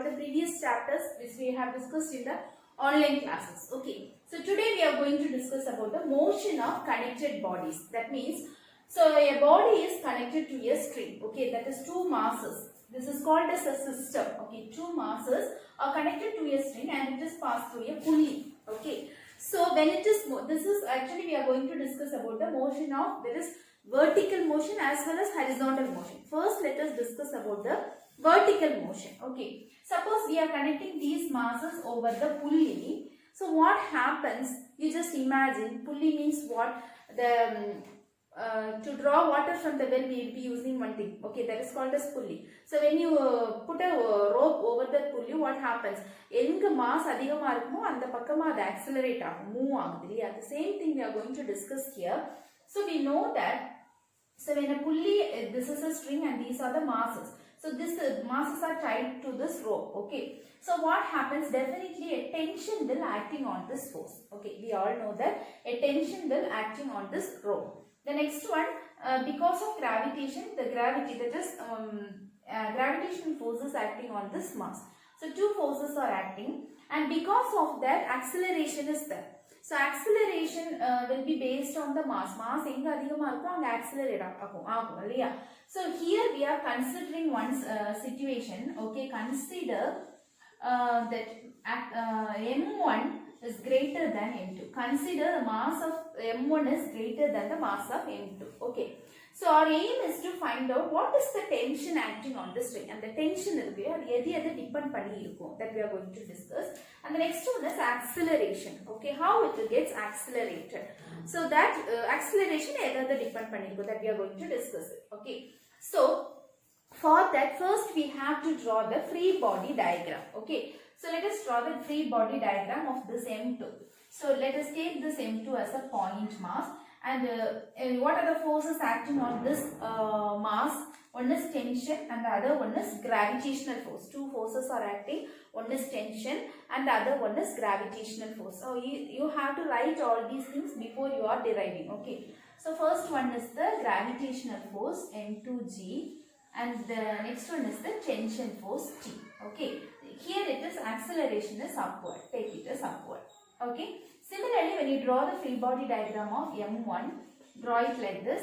the previous chapters which we have discussed in the online classes. Okay, so today we are going to discuss about the motion of connected bodies. That means, so a body is connected to a string. Okay, that is two masses. This is called as a system. Okay, two masses are connected to a string and it is passed through a pulley. Okay, so when it is, this is actually we are going to discuss about the motion of, there is vertical motion as well as horizontal motion. First, let us discuss about the vertical motion. Okay, suppose we are connecting these masses over the pulley. So what happens? You just imagine, pulley means what? The to draw water from the well, we will be using one thing. Okay, that is called as pulley. So when you put a rope over the pulley, what happens? Enga mass adhigama irukumo andha pakkama adu accelerate agum, move agudhu. The same thing we are going to discuss here. So we know that, so when a pulley, this is a string and these are the masses. So this masses are tied to this rope. Okay, so what happens? Definitely a tension will acting on this force. Okay, we all know that a tension will acting on this rope. The next one, because of gravitation, the gravity, that is gravitational forces acting on this mass. So two forces are acting, and because of that acceleration is there. So acceleration will be based on the mass. Mass enga adhigama irukko anga accelerate agum illaya. So here we are considering one situation. Okay, consider that m1 is greater than m2. Consider the mass of m1 is greater than the mass of m2. Okay, so our aim is to find out what is the tension acting on the string, and the tension is depend that we are going to discuss. And the next one is acceleration. Okay, how it gets accelerated. So that acceleration depend that we are going to discuss. Okay, so for that, first we have to draw the free body diagram. Okay, so let us draw the free body diagram of this M2. So let us take this M2 as a point mass, and what are the forces acting on this mass? One is tension and the other one is gravitational force. Two forces are acting. One is tension and the other one is gravitational force. So you have to write all these things before you are deriving. Okay, so first one is the gravitational force M2G, and the next one is the tension force T. Okay, here it is acceleration is upward. Take it as upward. Okay, similarly when you draw the free body diagram of M1, draw it like this.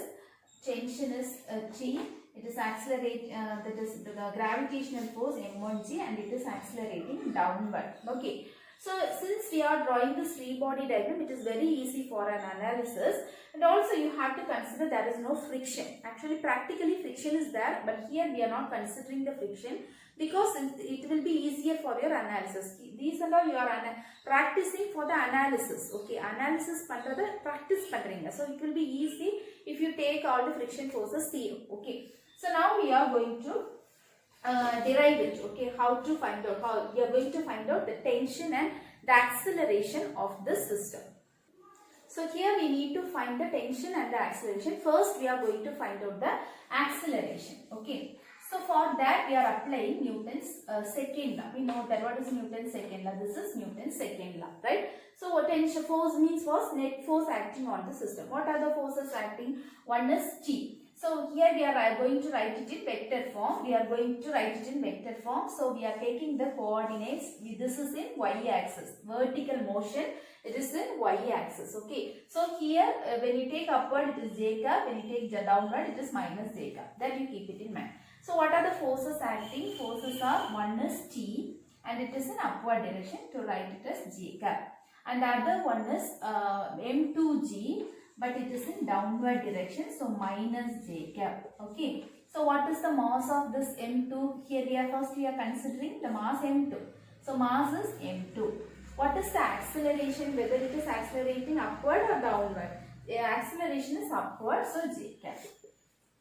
Tension is T. It is accelerate, that is the gravitational force M1G, and it is accelerating downward. Okay, so since we are drawing this free body diagram, it is very easy for an analysis, and also you have to consider there is no friction. Actually practically friction is there, but here we are not considering the friction because it will be easier for your analysis. These are all you are practicing for the analysis. Okay, analysis pandratha practice pandringa, so it will be easy if you take all the friction forces zero. Okay, so now we are going to derive it. Okay, how to find out, how we are going to find out the tension and the acceleration of this system. So here we need to find the tension and the acceleration. First we are going to find out the acceleration. Okay, so for that we are applying Newton's second law. We know that what is Newton's second law. This is Newton's second law, right? So what tension force means was net force acting on the system. What are the forces acting? One is T. So here we are going to write it in vector form. We are going to write it in vector form. So we are taking the coordinates. This is in y-axis. Vertical motion, it is in y-axis. Okay. So here when you take upward, it is j cap. When you take downward, it is minus j cap. That you keep it in mind. So what are the forces acting? Forces are, one is T and it is in upward direction, to write it as j cap. And the other one is M2G, but it is in downward direction, so minus j cap. Okay, so what is the mass of this M2? Here we are considering the mass M2. So mass is M2. What is the acceleration? Whether it is accelerating upward or downward? The acceleration is upward, so j cap.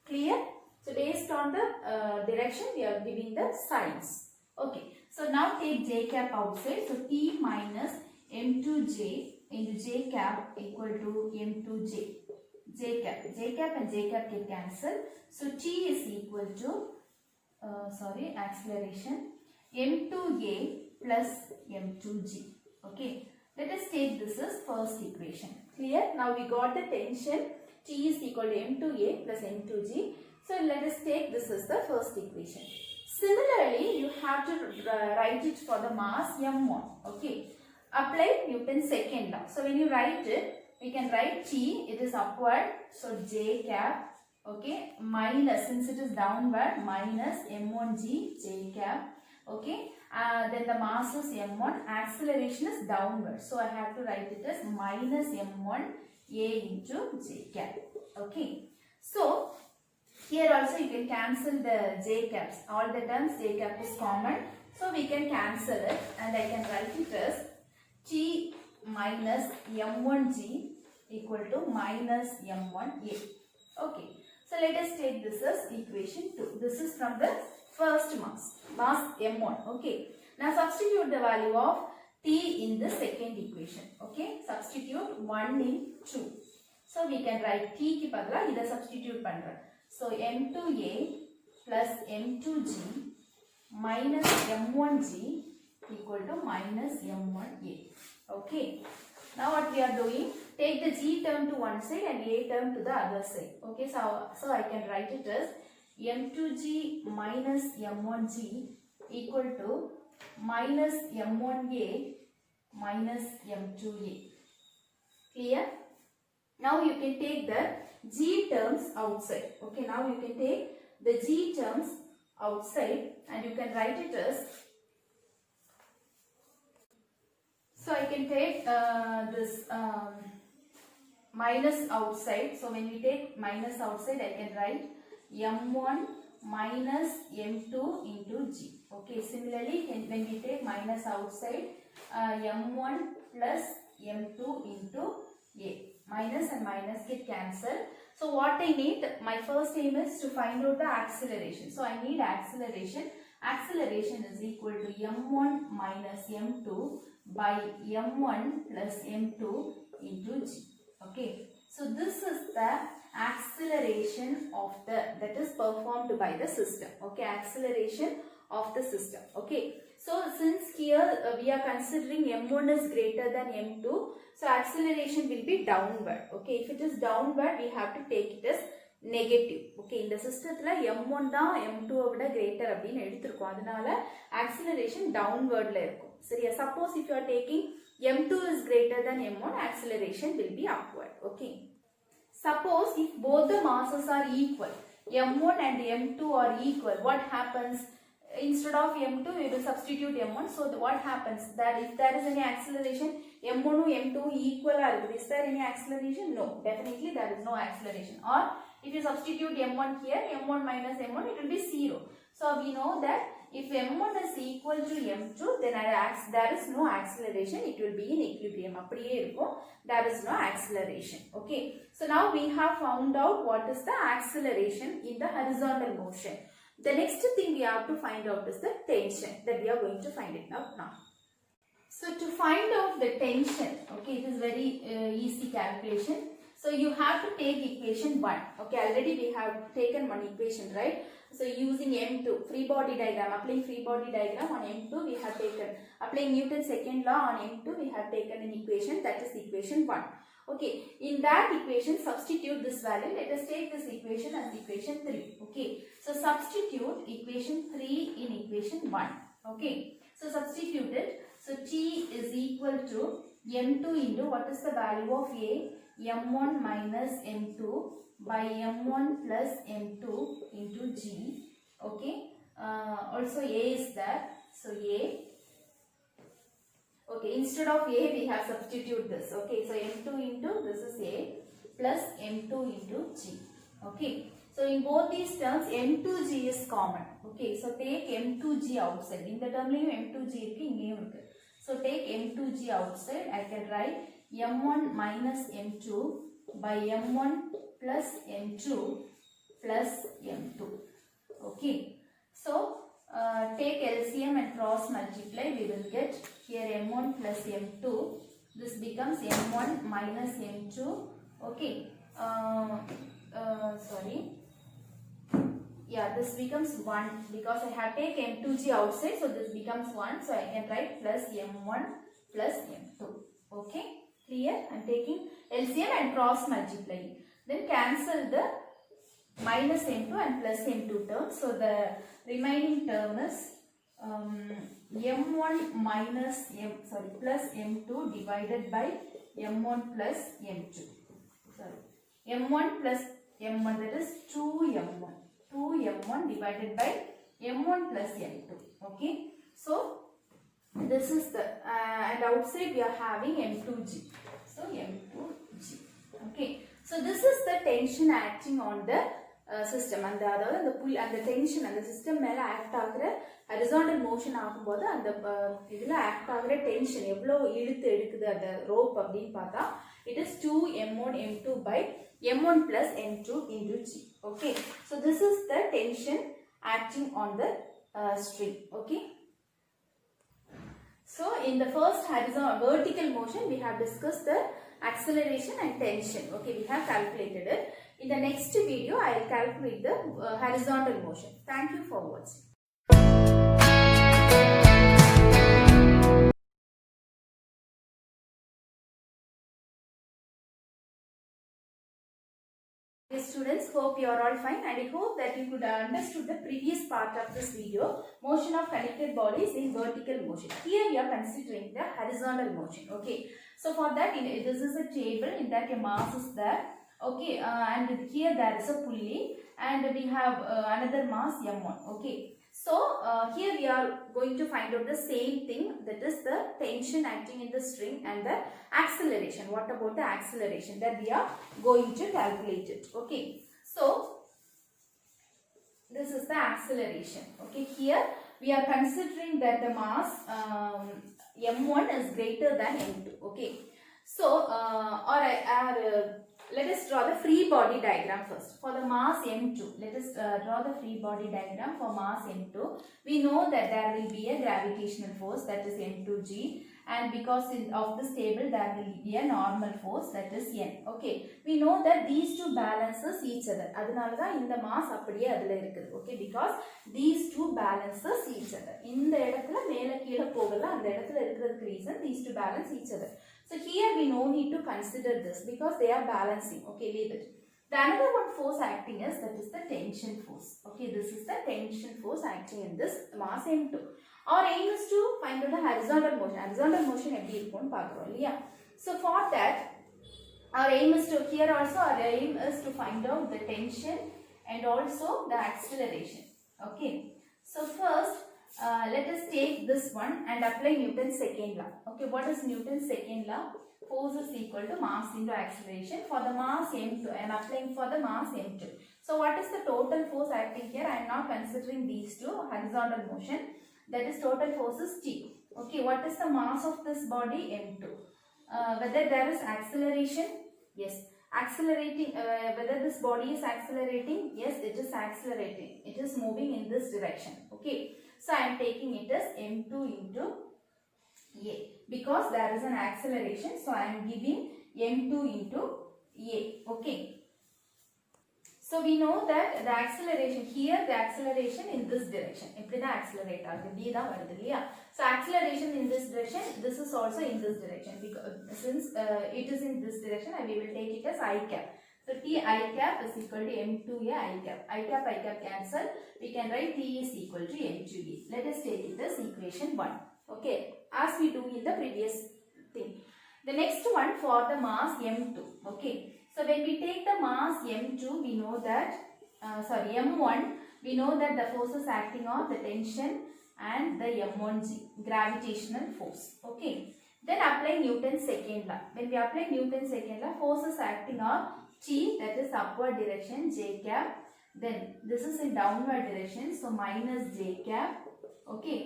Clear? So based on the direction we are giving the signs. Okay, so now take j cap outside. So T minus M2J into j cap equal to M2J. J cap and j cap get cancelled. So T is equal to, acceleration M2A plus M2G. Okay, let us take this as first equation. Clear? Now we got the tension. T is equal to M2A plus M2G. So let us take this as the first equation. Similarly, you have to write it for the mass m1. Okay. Apply Newton's second law. So when you write it, we can write T, it is upward, so J cap, okay, minus, since it is downward, minus m1g J cap, okay, then the mass is m1, acceleration is downward, so I have to write it as minus m1 A into J cap, okay. So here also you can cancel the J caps, all the terms J cap is common, so we can cancel it and I can write it as T minus m1g equal to minus m1a. Okay. So let us take this as equation 2. This is from the first mass m1. Okay. Now substitute the value of T in the second equation. Okay. Substitute 1 in 2. So we can write T ki padla ida substitute pandra. So m2a plus m2g minus m1g equal to minus m1a. Okay. Now what we are doing, take the g term to one side and a term to the other side. Okay. So I can write it as m2g minus m1g equal to minus m1a minus m2a. Clear? Now you can take the g terms outside. Okay. Now you can take the g terms outside and you can write it as, so I can take this minus outside. So when we take minus outside, I can write m1 minus m2 into g. Okay. Similarly, when we take minus outside, m1 plus m2 into a. Minus and minus get cancelled. So what I need, my first aim is to find out the acceleration. So I need acceleration. Acceleration is equal to m1 minus m2 by m1 plus m2 into g. Okay. So this is the acceleration of that is performed by the system. Okay. Acceleration of the system. Okay. So since here we are considering m1 is greater than m2, so acceleration will be downward. Okay. If it is downward, we have to take it as negative. Okay. In the system m1 da m2 விட greater அப்படினு எடுத்துருக்கோம். அதனால acceleration downward ல இருக்கும். சரியா? Suppose if you are taking m2 is greater than m1, acceleration will be upward. Okay. Suppose if both the masses are equal, m1 and m2 are equal, what happens? Instead of m2, we will substitute m1. So what happens? That if there is any acceleration, m1 and m2 equal are, is there any acceleration? No, definitely there is no acceleration. Or if you substitute m1 here, m1 minus m1, it will be 0. So we know that if m1 is equal to m2, then there is no acceleration. It will be in equilibrium. There is no acceleration. Okay. So now we have found out what is the acceleration in the horizontal motion. The next thing we have to find out is the tension, that we are going to find it out now. So to find out the tension, okay, it is very easy calculation. So you have to take equation 1. Okay, already we have taken one equation, right? So using M2, free body diagram, applying free body diagram on M2 we have taken, applying Newton's second law on M2 we have taken an equation, that is equation 1. Okay, in that equation substitute this value. Let us take this equation as equation 3. Okay, so substitute equation 3 in equation 1. Okay, so substitute it. So T is equal to M2 into, what is the value of A? M1 minus M2 by M1 plus M2 into G. Okay, also A is there. So A. Okay, instead of A we have substitute this. Okay, so M2 into, this is A plus M2 into G. Okay, so in both these terms M2G is common. Okay, so take M2G outside. In the term M2G irukku. So take M2G outside. I can write M1 minus M2 by M1 plus M2 plus M2. Okay, so take LCM and cross multiply. We will get here M1 plus M2. This becomes M1 minus M2. Okay, sorry. Yeah, this becomes 1 because I have taken M2G outside. So this becomes 1. So I can write plus M1 plus M2. Okay, clear? I am taking LCM and cross multiplying. Then cancel the minus m2 and plus m2 terms. So the remaining term is m1 minus plus m2 divided by m1 plus m2. Sorry, m1 plus m1, that is 2m1. 2m1 divided by m1 plus m2. Okay. So this is the and outside we are having m2g. So m2g. Okay. So this is the tension acting on the system, and the pull and the tension and the system மேல act ஆகுற horizontal motion ஆகும்போது அந்த இதுல act ஆகுற tension எவ்வளவு இழுத்து எடுக்குது அந்த rope அப்படினு பார்த்தா it is 2m1 m2 by m1 plus m2 into g. Okay, so this is the tension acting on the string. Okay, so in the first vertical motion we have discussed the acceleration and tension. Okay, we have calculated it. In the next video I will calculate the horizontal motion. Thank you for watching. Students, hope you are all fine, and I hope that you could understood the previous part of this video, motion of connected bodies in vertical motion. Here we are considering the horizontal motion. Okay, so for that this is a table, in that a mass is there. Okay, and here there is a pulley, and we have another mass m1. Okay, so here we are going to find out the same thing, that is the tension acting in the string and the acceleration. What about the acceleration? That we are going to calculate it. Okay, so this is the acceleration. Okay, here we are considering that the mass m1 is greater than m2. Okay, so let us draw the free body diagram first. For the mass m2, let us draw the free body diagram for mass m2. We know that there will be a gravitational force, that is m2g, and because of this table there will be a normal force, that is n. Okay, we know that these two balances each other. Adunalada in the mass appadiye adula irukku. Okay, because these two balances each other. இந்த இடத்துல மேல கீழ போகல, அந்த இடத்துல இருக்கிறதுக்கு reason these two balance each other. So here we no need to consider this because they are balancing. Okay, leave it. The another one force acting is, that is the tension force. Okay, this is the tension force acting in this mass m2. Our aim is to find out the horizontal motion. Horizontal motion எப்படி இருக்கும்னு பார்க்கறோம் இல்லையா? So for that our aim is to, here also our aim is to find out the tension and also the acceleration. Okay, so first let us take this one and apply Newton's second law. Okay, what is Newton's second law? Force is equal to mass into acceleration. For the mass m2, I am applying for the mass m2. So what is the total force acting here? I am not considering these two, horizontal motion. That is total force is T. Okay, what is the mass of this body? m2. Whether there is acceleration? Yes. Accelerating, whether this body is accelerating? Yes, it is accelerating. It is moving in this direction. Okay, so I am taking it as m2 into a, because there is an acceleration, so I am giving m2 into a. Okay, so we know that the acceleration here, the acceleration in this direction, இப்படி தான் accelerate ஆகுது, d தான் வருது இல்லையா? So acceleration in this direction, this is also in this direction, because since it is in this direction, and we will take it as I cap. So t I cap is equal to m2a I cap. I cap cancel. We can write t is equal to m2a. Let us take it as equation 1. Okay, as we do in the previous thing. The next one for the mass m2. Okay, so when we take the mass m2, we know that m1, we know that the forces acting on the tension and the m1g, gravitational force. Okay, then apply Newton's second law. When we apply Newton's second law, forces acting on t, that is upward direction, j cap. Then this is in downward direction, so minus j cap. Okay,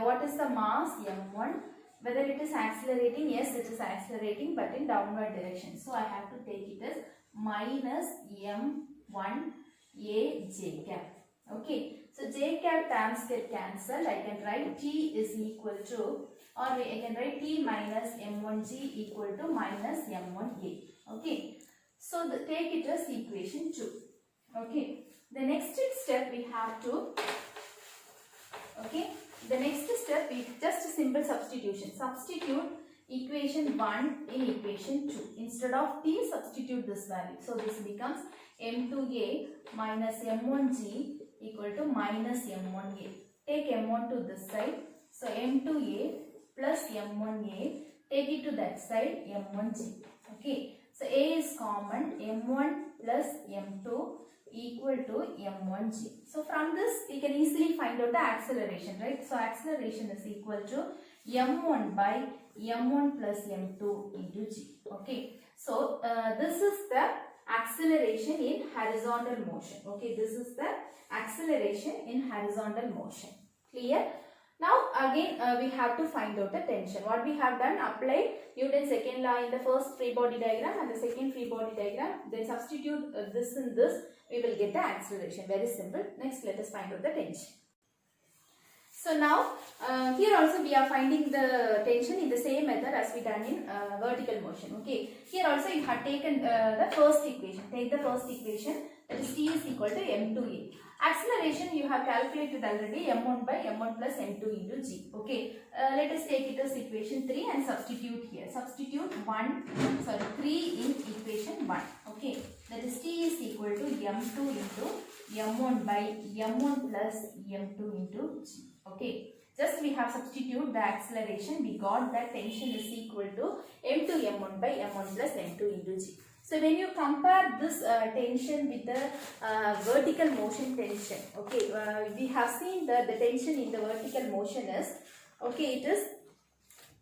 what is the mass m1? Whether it is accelerating? Yes, it is accelerating, but in downward direction. So I have to take it as minus m1 a j cap. Okay, so j cap terms get cancelled. I can write t is equal to, or I can write t minus m1g equal to minus m1a. Okay, so take it as equation 2. Okay, the next step we have to, okay, the next step is just a simple substitution. Substitute equation 1 in equation 2. Instead of t, substitute this value. So this becomes m2a minus m1g equal to minus m1a. Take m1 to this side. So m2a plus m1a, take it to that side, m1g. Okay. So a is common, m1 plus m2 equal to m1g. So from this we can easily find out the acceleration, right? So acceleration is equal to m1 by m1 plus m2 into g. Okay. So this is the acceleration in horizontal motion. Okay. This is the acceleration in horizontal motion. Clear? Now again we have to find out the tension. What we have done, apply Newton's second law in the first free body diagram and the second free body diagram. Then substitute this in this. We will get the acceleration. Very simple. Next, let us find out the tension. So now here also we are finding the tension in the same method as we done in vertical motion. Okay. Here also you have taken the first equation. Take the first equation, that is t is equal to m2a. Acceleration you have calculated already, m1 by m1 plus m2 into g. Okay. Let us take it as equation 3 and substitute here. Substitute 3 in equation 1. Okay. That is t is equal to m2 into m1 by m1 plus m2 into g. Okay. Just we have substitute the acceleration. We got that tension is equal to m2 m1 by m1 plus m2 into g. So when you compare this tension with the vertical motion tension, okay, we have seen that the tension in the vertical motion is, okay, it is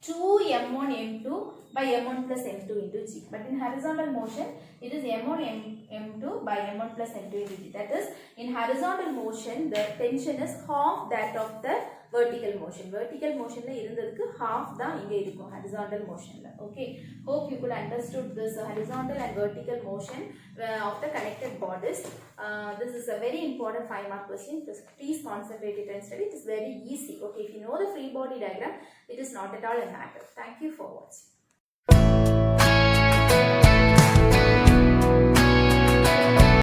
2m1 m2 by m1 plus m2 into g. But in horizontal motion, it is m1 m2 by m1 plus m2 into g. That is, in horizontal motion, the tension is half that of the vertical motion. Vertical motion la irundadukku half da inga irukum horizontal motion la. Okay. Hope you could understood this horizontal and vertical motion of the connected bodies. This is a very important 5-mark question. Please concentrate it and study. It is very easy. Okay. If you know the free body diagram, it is not at all a matter. Thank you for watching.